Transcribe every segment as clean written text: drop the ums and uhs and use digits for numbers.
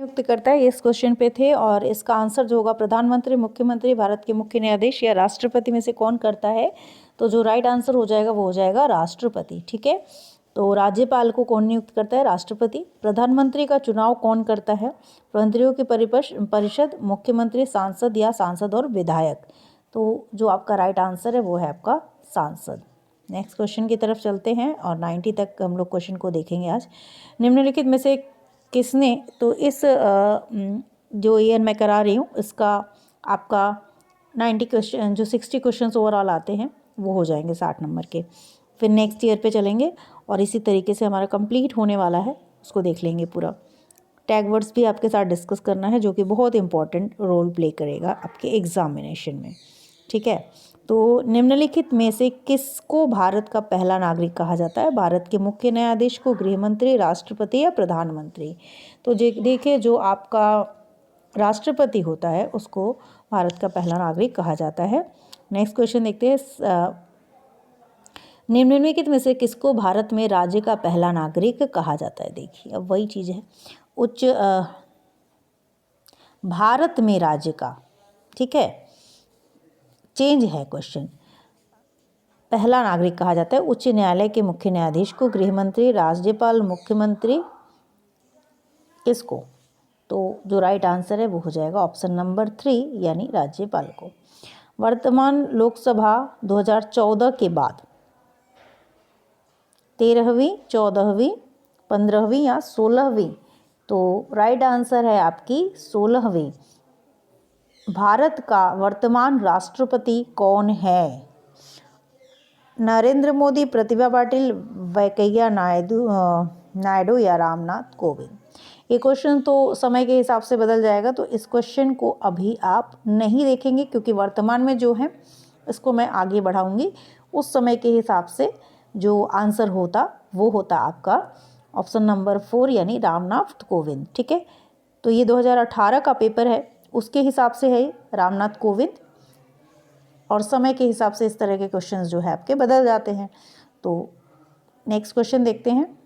नियुक्त करता है, इस क्वेश्चन पे थे, और इसका आंसर जो होगा प्रधानमंत्री, मुख्यमंत्री, भारत के मुख्य न्यायाधीश या राष्ट्रपति में से कौन करता है। तो जो राइट आंसर हो जाएगा वो हो जाएगा राष्ट्रपति। ठीक है, तो राज्यपाल को कौन नियुक्त करता है, राष्ट्रपति। प्रधानमंत्री का चुनाव कौन करता है, मंत्रियों की परिषद, मुख्यमंत्री, सांसद या सांसद और विधायक। तो जो आपका राइट आंसर है वो है आपका सांसद। नेक्स्ट क्वेश्चन की तरफ चलते हैं और 90 तक हम लोग क्वेश्चन को देखेंगे आज। निम्नलिखित में से किसने, तो इस जो ईयर मैं करा रही हूँ इसका आपका 90 क्वेश्चन, जो 60 क्वेश्चन ओवरऑल आते हैं वो हो जाएंगे 60 नंबर के। फिर नेक्स्ट ईयर पे चलेंगे और इसी तरीके से हमारा कंप्लीट होने वाला है, उसको देख लेंगे पूरा। टैग वर्ड्स भी आपके साथ डिस्कस करना है जो कि बहुत इंपॉर्टेंट रोल प्ले करेगा आपके एग्जामिनेशन में। ठीक है, तो निम्नलिखित में से किसको भारत का पहला नागरिक कहा जाता है, भारत के मुख्य न्यायाधीश को, गृहमंत्री, राष्ट्रपति या प्रधानमंत्री। तो देखिए जो आपका राष्ट्रपति होता है उसको भारत का पहला नागरिक कहा जाता है। नेक्स्ट क्वेश्चन देखते हैं, निम्नलिखित में से किसको भारत में राज्य का पहला नागरिक कहा जाता है। देखिए अब वही चीज़ है, भारत में राज्य का, ठीक है, चेंज है क्वेश्चन। पहला नागरिक कहा जाता है उच्च न्यायालय के मुख्य न्यायाधीश को, गृहमंत्री, राज्यपाल, मुख्यमंत्री, किसको। तो जो राइट आंसर है वो हो जाएगा ऑप्शन नंबर 3 यानी राज्यपाल को। वर्तमान लोकसभा 2014 के बाद 13वीं, 14वीं, 15वीं या 16वीं, तो राइट आंसर है आपकी 16वीं। भारत का वर्तमान राष्ट्रपति कौन है, नरेंद्र मोदी, प्रतिभा पाटिल, वेंकैया नायडू या रामनाथ कोविंद। ये क्वेश्चन तो समय के हिसाब से बदल जाएगा, तो इस क्वेश्चन को अभी आप नहीं देखेंगे क्योंकि वर्तमान में जो है इसको मैं आगे बढ़ाऊंगी। उस समय के हिसाब से जो आंसर होता वो होता आपका ऑप्शन नंबर 4 यानी रामनाथ कोविंद। ठीक है, तो ये 2018 का पेपर है, उसके हिसाब से है रामनाथ कोविंद, और समय के हिसाब से इस तरह के क्वेश्चंस जो है आपके बदल जाते हैं। तो नेक्स्ट क्वेश्चन देखते हैं,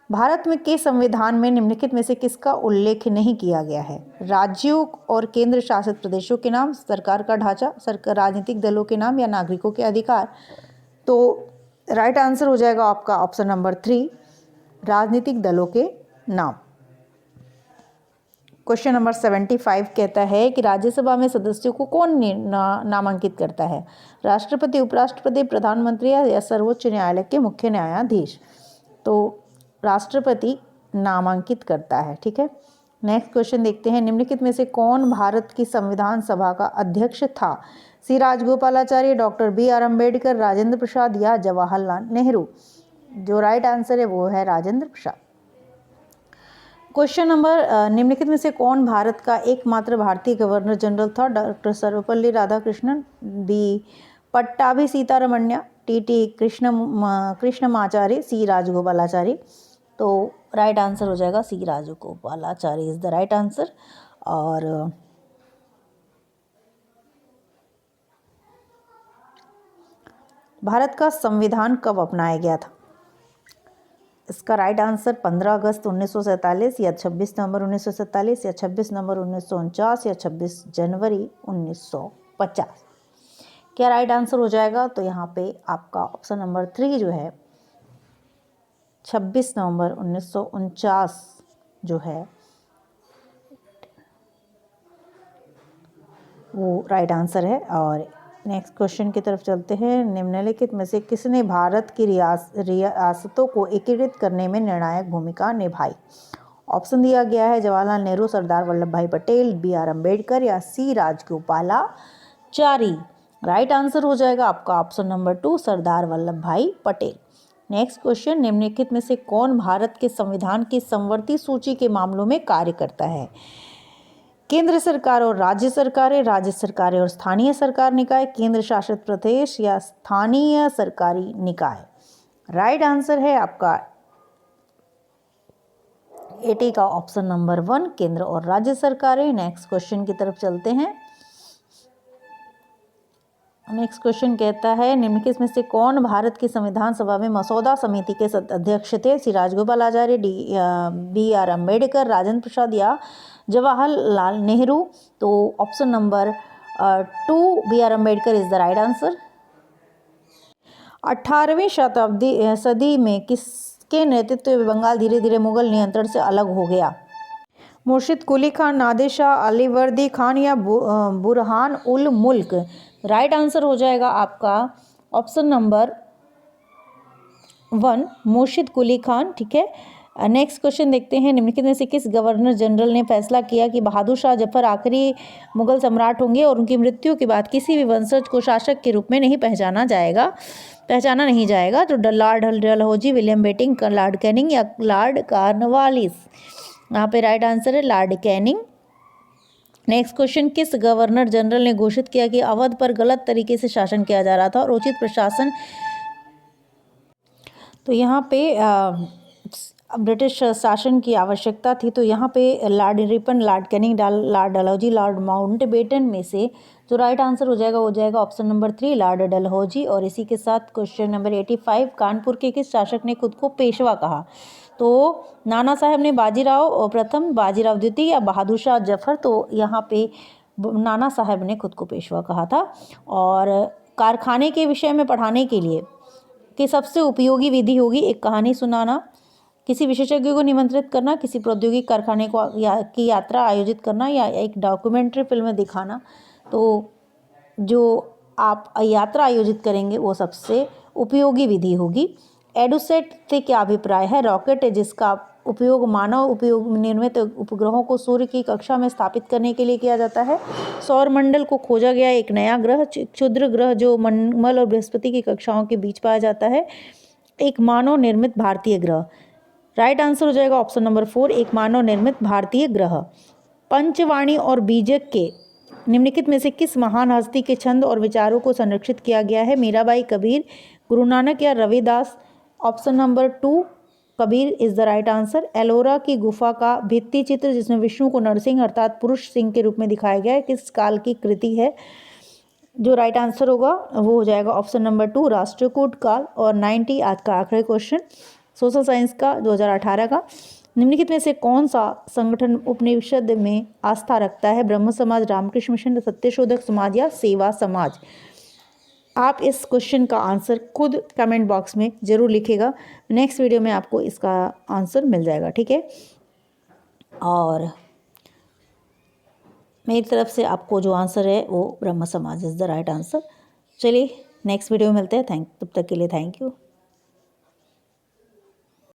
भारत में के संविधान में निम्नलिखित में से किसका उल्लेख नहीं किया गया है, राज्यों और केंद्र शासित प्रदेशों के नाम, सरकार का ढांचा, राजनीतिक दलों के नाम या नागरिकों के अधिकार। तो राइट आंसर हो जाएगा आपका ऑप्शन नंबर 3 राजनीतिक दलों के नाम। क्वेश्चन नंबर 75 कहता है कि राज्यसभा में सदस्यों को कौन नामांकित करता है, राष्ट्रपति, उपराष्ट्रपति, प्रधानमंत्री या सर्वोच्च न्यायालय के मुख्य न्यायाधीश। तो राष्ट्रपति नामांकित करता है। ठीक है, नेक्स्ट क्वेश्चन देखते हैं, निम्नलिखित में से कौन भारत की संविधान सभा का अध्यक्ष था, सी राजगोपालाचारी, डॉक्टर BR अम्बेडकर, राजेंद्र प्रसाद या जवाहरलाल नेहरू। जो राइट आंसर है वो है राजेंद्र प्रसाद। क्वेश्चन नंबर, निम्नलिखित में से कौन भारत का एकमात्र भारतीय गवर्नर जनरल था, doctor Sarvepalli Radhakrishnan, B Pattabhi Sitaramayya, TT Krishnamachari, C Rajagopalachari. तो राइट आंसर हो जाएगा C Rajagopalachari is the right answer. और भारत का संविधान कब अपनाया गया था, इसका राइट आंसर 15 अगस्त 1947 या 26 नवंबर 1947 या 26 नवंबर 1949 या 26 जनवरी 1950। क्या राइट आंसर हो जाएगा, तो यहाँ पे आपका ऑप्शन नंबर 3 जो है 26 नवंबर 1949 जो है वो राइट आंसर है। और नेक्स्ट क्वेश्चन की तरफ चलते हैं, निम्नलिखित में से किसने भारत की रियासतों को एकीकृत करने में निर्णायक भूमिका निभाई। ऑप्शन दिया गया है जवाहरलाल नेहरू, सरदार वल्लभ भाई पटेल, BR अम्बेडकर या सी राजगोपालाचारी। राइट आंसर हो जाएगा आपका ऑप्शन नंबर 2 सरदार वल्लभ भाई पटेल। नेक्स्ट क्वेश्चन, निम्नलिखित में से कौन भारत के संविधान की समवर्ती सूची के मामलों में कार्य करता है, केंद्र सरकार और राज्य सरकारें और स्थानीय सरकार निकाय, केंद्र शासित प्रदेश या स्थानीय सरकारी निकाय। राइट आंसर है आपका 80 का ऑप्शन नंबर 1 केंद्र और राज्य सरकारें। नेक्स्ट क्वेश्चन की तरफ चलते हैं, नेक्स्ट क्वेश्चन कहता है निम्नलिखित में से कौन भारत की संविधान सभा में मसौदा समिति के अध्यक्ष थे? श्री राजगोपाल आचार्य, B.R. अम्बेडकर, राजेंद्र प्रसाद या जवाहरलाल नेहरू? तो option number 2 B.R. Ambedkar is the right answer. 18वीं सदी में किसके नेतृत्व में बंगाल धीरे धीरे मुगल नियंत्रण से अलग हो गया? मुर्शिद कुली खान, नादिर शाह, अलीवर्दी खान या बुरहान उल मुल्क? राइट आंसर हो जाएगा आपका ऑप्शन नंबर 1 मुर्शिद कुली खान। ठीक है, नेक्स्ट क्वेश्चन देखते हैं निम्नलिखित में से किस गवर्नर जनरल ने फैसला किया कि बहादुर शाह जफर आखिरी मुगल सम्राट होंगे और उनकी मृत्यु के बाद किसी भी वंशज को शासक के रूप में नहीं पहचाना नहीं जाएगा? तो Lord Dalhousie, William Bentinck, Lord Canning या लॉर्ड कॉर्नवालिस? यहाँ पे राइट आंसर है लॉर्ड कैनिंग। नेक्स्ट क्वेश्चन किस गवर्नर जनरल ने घोषित किया कि अवध पर गलत तरीके से शासन किया जा रहा था और उचित प्रशासन? तो यहाँ पे ब्रिटिश शासन की आवश्यकता थी। तो यहाँ पे Lord Ripon, Lord Canning, Lord Dalhousie, Lord Mountbatten में से जो राइट आंसर हो जाएगा ऑप्शन नंबर 3 लॉर्ड डलहौजी। और इसी के साथ क्वेश्चन नंबर 85 कानपुर के किस शासक ने खुद को पेशवा कहा? तो नाना साहब ने, बाजीराव प्रथम, बाजीराव द्वितीय या बहादुर शाह जफर? तो यहाँ पे नाना साहब ने खुद को पेशवा कहा था। और कारखाने के विषय में पढ़ाने के लिए कि सबसे उपयोगी विधि होगी एक कहानी सुनाना, किसी विशेषज्ञ को निमंत्रित करना, किसी प्रौद्योगिक कारखाने की यात्रा आयोजित करना या एक डॉक्यूमेंट्री फिल्म दिखाना। तो जो आप यात्रा आयोजित करेंगे वो सबसे उपयोगी विधि होगी। एडुसेट से क्या अभिप्राय है? रॉकेट जिसका उपयोग मानव उपयोग निर्मित उपग्रहों को सूर्य की कक्षा में स्थापित करने के लिए किया जाता है। सौरमंडल को खोजा गया एक नया ग्रह, क्षुद्र ग्रह जो मंगल और बृहस्पति की कक्षाओं के बीच पाया जाता है, एक मानव निर्मित भारतीय ग्रह। राइट आंसर हो जाएगा ऑप्शन नंबर 4 एक मानव निर्मित भारतीय ग्रह। पंचवाणी और बीजक के निम्नलिखित में से किस महान हस्ती के छंद और विचारों को संरक्षित किया गया है? मीराबाई, कबीर, गुरु नानक या Ravidas? Option number 2 Kabir is the right answer. Ellora की गुफा का भित्ति चित्र जिसमें विष्णु को नरसिंह अर्थात पुरुष सिंह के रूप में दिखाया गया है, किस काल की कृति है? जो राइट आंसर होगा वो हो जाएगा ऑप्शन नंबर 2 राष्ट्रकूट काल। और 90 आज का आखिरी क्वेश्चन सोशल साइंस का 2018 का, निम्नलिखित में से कौन सा संगठन उपनिषद में आस्था रखता है? ब्रह्म समाज, रामकृष्ण मिशन, सत्यशोधक समाज या सेवा समाज? आप इस क्वेश्चन का आंसर खुद कमेंट बॉक्स में ज़रूर लिखिएगा। नेक्स्ट वीडियो में आपको इसका आंसर मिल जाएगा। ठीक है, और मेरी तरफ से आपको जो आंसर है वो ब्रह्म समाज इज़ द राइट आंसर। चलिए नेक्स्ट वीडियो में मिलते हैं। तब तक के लिए थैंक यू।